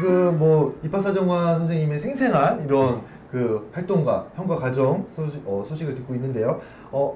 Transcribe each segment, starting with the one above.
지금 뭐 입학사정관 선생님의 생생한 이런 그 활동과 형과 가정 소식을 듣고 있는데요.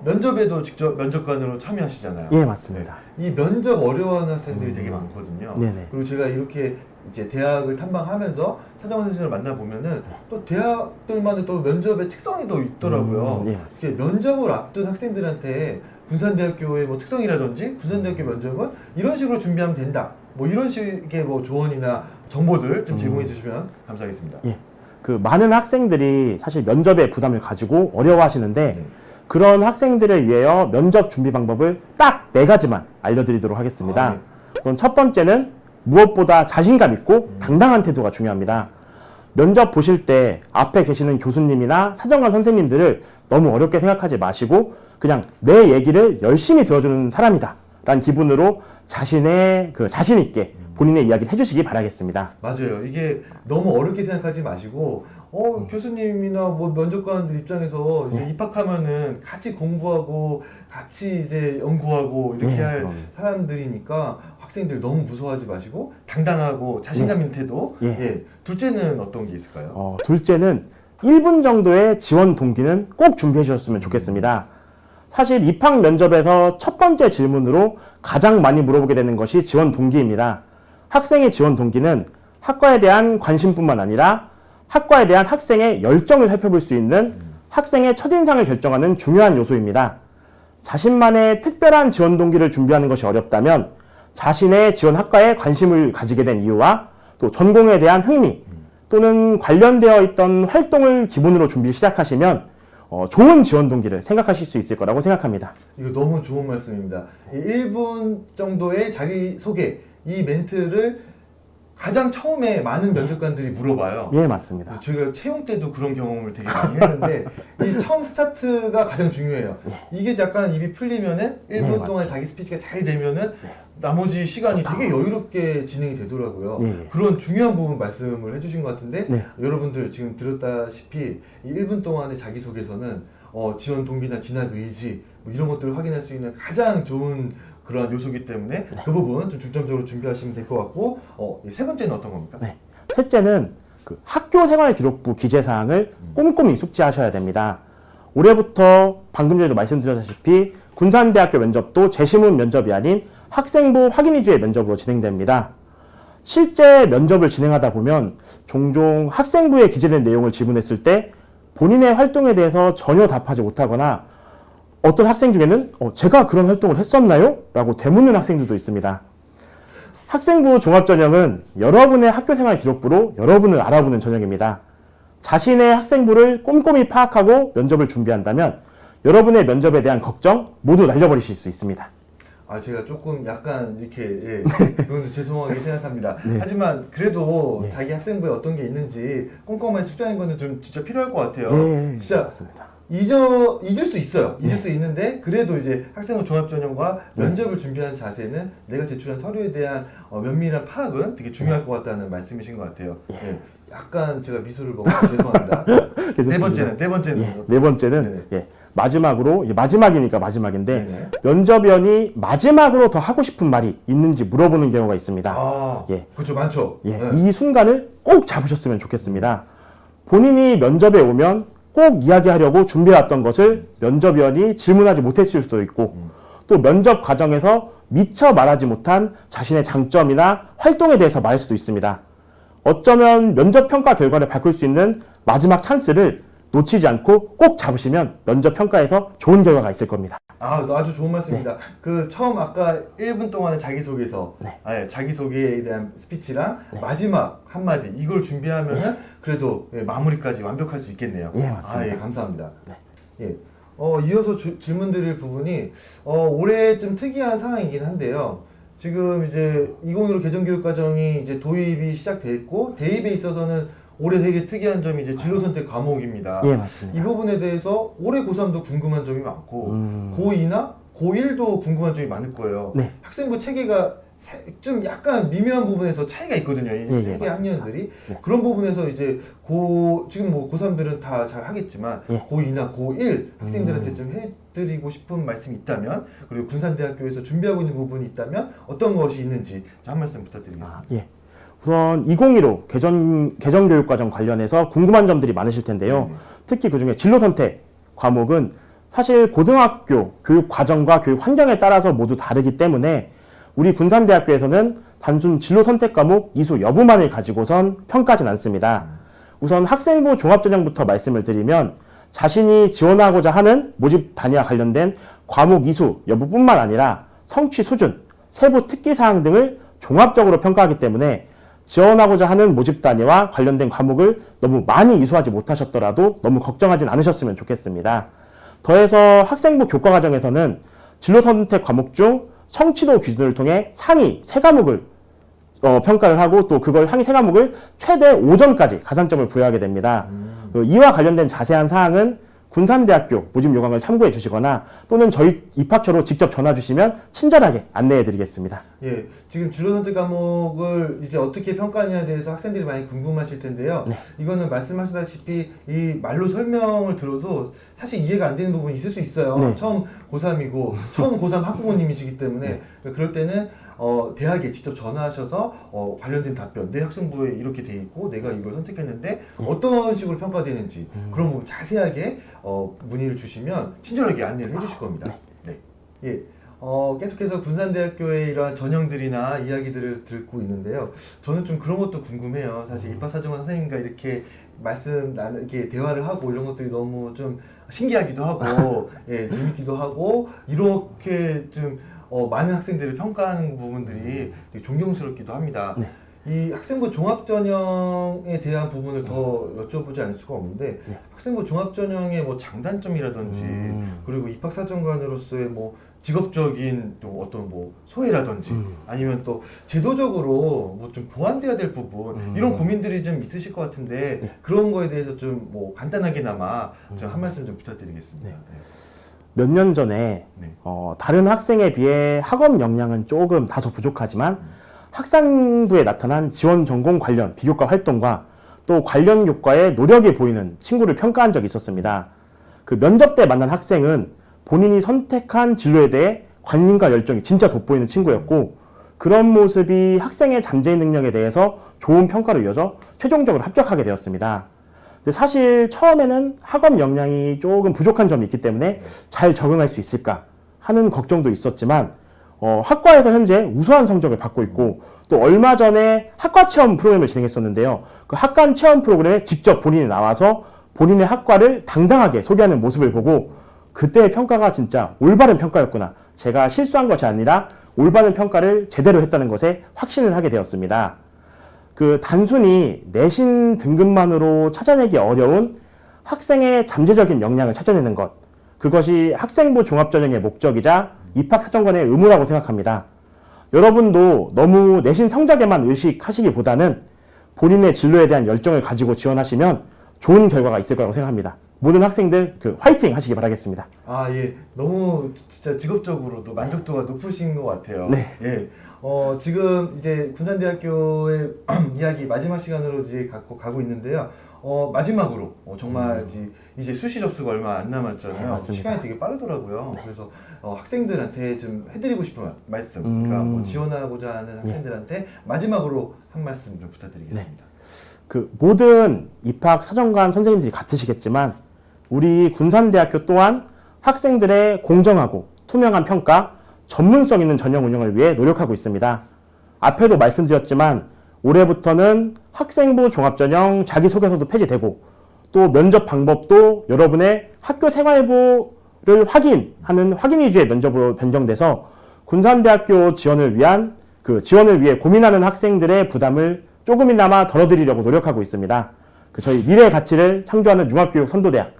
면접에도 직접 면접관으로 참여하시잖아요. 예, 맞습니다. 네. 이 면접 어려워하는 학생들이 되게 많거든요. 네네. 그리고 제가 이렇게 이제 대학을 탐방하면서 사정관 선생님을 만나보면은 또 대학들만의 또 면접의 특성이 또 있더라고요. 예, 이렇게 면접을 앞둔 학생들한테 군산대학교의 뭐 특성이라든지 군산대학교 면접은 이런 식으로 준비하면 된다. 뭐 이런 식의 뭐 조언이나 정보들 좀 제공해 주시면 감사하겠습니다. 예. 그 많은 학생들이 사실 면접에 부담을 가지고 어려워하시는데 네. 그런 학생들을 위하여 면접 준비 방법을 딱 4가지만 알려드리도록 하겠습니다. 네. 그럼 첫 번째는 무엇보다 자신감 있고 당당한 태도가 중요합니다. 면접 보실 때 앞에 계시는 교수님이나 사정관 선생님들을 너무 어렵게 생각하지 마시고 그냥 내 얘기를 열심히 들어주는 사람이다 라는 기분으로 자신의 그 자신 있게 본인의 이야기를 해주시기 바라겠습니다. 맞아요. 이게 너무 어렵게 생각하지 마시고 교수님이나 뭐 면접관들 입장에서 이제 입학하면은 같이 공부하고 같이 이제 연구하고 이렇게 할 그럼요. 사람들이니까 학생들 너무 무서워하지 마시고 당당하고 자신감 있는 태도. 예. 둘째는 어떤 게 있을까요? 둘째는 1분 정도의 지원 동기는 꼭 준비해 주셨으면 좋겠습니다. 사실 입학 면접에서 첫 번째 질문으로 가장 많이 물어보게 되는 것이 지원 동기입니다. 학생의 지원 동기는 학과에 대한 관심뿐만 아니라 학과에 대한 학생의 열정을 살펴볼 수 있는 학생의 첫인상을 결정하는 중요한 요소입니다. 자신만의 특별한 지원 동기를 준비하는 것이 어렵다면 자신의 지원 학과에 관심을 가지게 된 이유와 또 전공에 대한 흥미 또는 관련되어 있던 활동을 기본으로 준비를 시작하시면 좋은 지원 동기를 생각하실 수 있을 거라고 생각합니다. 이거 너무 좋은 말씀입니다. 1분 정도의 자기소개, 이 멘트를 가장 처음에 많은 면접관들이 물어봐요. 예, 맞습니다. 저희가 채용 때도 그런 경험을 되게 많이 했는데 이 처음 스타트가 가장 중요해요. 이게 약간 입이 풀리면은 1분 동안 자기 스피치가 잘 되면은 나머지 시간이 되게 여유롭게 진행이 되더라고요. 그런 중요한 부분 말씀을 해주신 것 같은데 여러분들 지금 들었다시피 이 1분 동안의 자기소개서는 지원 동기나 진학 의지 뭐 이런 것들을 확인할 수 있는 가장 좋은 그러한 요소이기 때문에 그 부분 좀 중점적으로 준비하시면 될 것 같고 세 번째는 어떤 겁니까? 셋째는 그 학교생활기록부 기재사항을 꼼꼼히 숙지하셔야 됩니다. 올해부터 방금 전에도 말씀드렸다시피 군산대학교 면접도 재시문 면접이 아닌 학생부 확인 위주의 면접으로 진행됩니다. 실제 면접을 진행하다 보면 종종 학생부에 기재된 내용을 질문했을 때 본인의 활동에 대해서 전혀 답하지 못하거나 어떤 학생 중에는 제가 그런 활동을 했었나요? 라고 되묻는 학생들도 있습니다. 학생부 종합전형은 여러분의 학교생활 기록부로 여러분을 알아보는 전형입니다. 자신의 학생부를 꼼꼼히 파악하고 면접을 준비한다면 여러분의 면접에 대한 걱정 모두 날려버리실 수 있습니다. 제가 조금 약간 이렇게 그건 죄송하게 생각합니다. 하지만 그래도 자기 학생부에 어떤 게 있는지 꼼꼼하게 숙지하는 거는 좀 진짜 필요할 것 같아요. 진짜 맞습니다. 잊을 수 있어요. 잊을 수 있는데 그래도 이제 학생부 종합전형과 면접을 준비하는 자세는 내가 제출한 서류에 대한 면밀한 파악은 되게 중요할 것 같다는 말씀이신 것 같아요. 약간 제가 미소를 먹어서 죄송합니다. 네 번째는 마지막으로 마지막이니까 마지막인데 면접위원이 마지막으로 더 하고 싶은 말이 있는지 물어보는 경우가 있습니다. 그렇죠, 많죠. 이 순간을 꼭 잡으셨으면 좋겠습니다. 본인이 면접에 오면 꼭 이야기하려고 준비해왔던 것을 면접위원이 질문하지 못했을 수도 있고 또 면접 과정에서 미처 말하지 못한 자신의 장점이나 활동에 대해서 말할 수도 있습니다. 어쩌면 면접 평가 결과를 바꿀 수 있는 마지막 찬스를 놓치지 않고 꼭 잡으시면 면접 평가에서 좋은 결과가 있을 겁니다. 아주 좋은 말씀입니다. 그 처음 아까 1분 동안의 자기소개서, 자기소개에 대한 스피치랑 마지막 한마디 이걸 준비하면은 그래도 마무리까지 완벽할 수 있겠네요. 맞습니다. 감사합니다. 이어서 질문 드릴 부분이 올해 좀 특이한 상황이긴 한데요. 지금 이제 2015 개정교육과정이 이제 도입이 시작됐고 대입에 있어서는 올해 되게 특이한 점이 이제 진로 선택 과목입니다. 맞습니다. 이 부분에 대해서 올해 고3도 궁금한 점이 많고 고2나 고1도 궁금한 점이 많을 거예요. 학생부 체계가 좀 약간 미묘한 부분에서 차이가 있거든요. 이 세 개 학년들이. 그런 부분에서 이제 지금 뭐 고3들은 다 잘 하겠지만 고2나 고1 학생들한테 좀 해드리고 싶은 말씀이 있다면 그리고 군산대학교에서 준비하고 있는 부분이 있다면 어떤 것이 있는지 한 말씀 부탁드리겠습니다. 우선 2015 개정교육과정 관련해서 궁금한 점들이 많으실 텐데요. 특히 그중에 진로 선택 과목은 사실 고등학교 교육 과정과 교육 환경에 따라서 모두 다르기 때문에 우리 군산대학교에서는 단순 진로 선택 과목 이수 여부만을 가지고선 평가하진 않습니다. 우선 학생부 종합전형부터 말씀을 드리면 자신이 지원하고자 하는 모집 단위와 관련된 과목 이수 여부뿐만 아니라 성취 수준, 세부 특기사항 등을 종합적으로 평가하기 때문에 지원하고자 하는 모집 단위와 관련된 과목을 너무 많이 이수하지 못하셨더라도 너무 걱정하진 않으셨으면 좋겠습니다. 더해서 학생부 교과과정에서는 진로선택 과목 중 성취도 기준을 통해 상위 3과목을 평가를 하고 또 그걸 상위 3과목을 최대 5점까지 가산점을 부여하게 됩니다. 이와 관련된 자세한 사항은 군산대학교 모집 요강을 참고해 주시거나 또는 저희 입학처로 직접 전화 주시면 친절하게 안내해 드리겠습니다. 예, 지금 진로선택 과목을 이제 어떻게 평가하냐에 대해서 학생들이 많이 궁금하실 텐데요. 네. 이거는 말씀하셨다시피 이 말로 설명을 들어도 사실 이해가 안 되는 부분이 있을 수 있어요. 네. 처음 고3이고 처음 고3 학부모님이시기 때문에 그럴 때는 대학에 직접 전화하셔서 관련된 답변, 내 학생부에 이렇게 돼 있고 내가 이걸 선택했는데 어떤 식으로 평가되는지 그런 부분 자세하게 문의를 주시면 친절하게 안내를 해주실 겁니다. 네. 예. 계속해서 군산대학교의 이러한 전형들이나 이야기들을 듣고 있는데요. 저는 좀 그런 것도 궁금해요. 사실 입학사정관 선생님과 이렇게 이렇게 대화를 하고 이런 것들이 너무 좀 신기하기도 하고, 예, 재밌기도 하고, 이렇게 좀 많은 학생들을 평가하는 부분들이 되게 존경스럽기도 합니다. 네. 이 학생부 종합전형에 대한 부분을 더 여쭤보지 않을 수가 없는데 학생부 종합전형의 뭐 장단점이라든지 그리고 입학사정관으로서의 뭐 직업적인 또 어떤 뭐 소외라든지 아니면 또 제도적으로 뭐 좀 보완돼야 될 부분 이런 고민들이 좀 있으실 것 같은데 그런 거에 대해서 좀 뭐 간단하게나마 좀 한 말씀 좀 부탁드리겠습니다. 네. 몇 년 전에 네. 다른 학생에 비해 학업 역량은 조금 다소 부족하지만 학생부에 나타난 지원 전공 관련 비교과 활동과 또 관련 교과에 노력이 보이는 친구를 평가한 적이 있었습니다. 그 면접 때 만난 학생은 본인이 선택한 진로에 대해 관심과 열정이 진짜 돋보이는 친구였고 그런 모습이 학생의 잠재 능력에 대해서 좋은 평가로 이어져 최종적으로 합격하게 되었습니다. 근데 사실 처음에는 학업 역량이 조금 부족한 점이 있기 때문에 잘 적응할 수 있을까 하는 걱정도 있었지만 학과에서 현재 우수한 성적을 받고 있고 또 얼마 전에 학과 체험 프로그램을 진행했었는데요. 그 학과 체험 프로그램에 직접 본인이 나와서 본인의 학과를 당당하게 소개하는 모습을 보고 그때의 평가가 진짜 올바른 평가였구나. 제가 실수한 것이 아니라 올바른 평가를 제대로 했다는 것에 확신을 하게 되었습니다. 그 단순히 내신 등급만으로 찾아내기 어려운 학생의 잠재적인 역량을 찾아내는 것. 그것이 학생부 종합전형의 목적이자 입학사정관의 의무라고 생각합니다. 여러분도 너무 내신 성적에만 의식하시기보다는 본인의 진로에 대한 열정을 가지고 지원하시면 좋은 결과가 있을 거라고 생각합니다. 모든 학생들 화이팅 하시기 바라겠습니다. 아, 예. 너무 진짜 직업적으로도 만족도가 높으신 것 같아요. 네. 예. 지금 이제 군산대학교의 이야기 마지막 시간으로 이제 가고 있는데요. 마지막으로 정말 이제 수시 접수가 얼마 안 남았잖아요. 네, 맞습니다. 시간이 되게 빠르더라고요. 그래서 학생들한테 좀 해드리고 싶은 말씀, 그러니까 뭐 지원하고자 하는 학생들한테 마지막으로 한 말씀 좀 부탁드리겠습니다. 그 모든 입학 사정관 선생님들이 같으시겠지만 우리 군산대학교 또한 학생들의 공정하고 투명한 평가, 전문성 있는 전형 운영을 위해 노력하고 있습니다. 앞에도 말씀드렸지만 올해부터는 학생부 종합전형 자기소개서도 폐지되고 또 면접 방법도 여러분의 학교 생활부를 확인하는 확인 위주의 면접으로 변경돼서 군산대학교 지원을 위해 고민하는 학생들의 부담을 조금이나마 덜어드리려고 노력하고 있습니다. 저희 미래의 가치를 창조하는 융합교육 선도대학,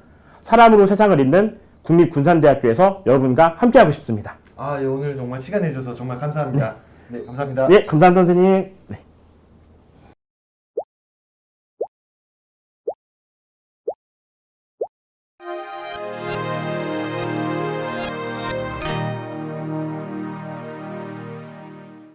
사람으로 세상을 잇는 국립군산대학교에서 여러분과 함께하고 싶습니다. 아, 예, 오늘 정말 시간 내주셔서 정말 감사합니다. 네, 감사합니다. 예, 감사합니다, 선생님. 네.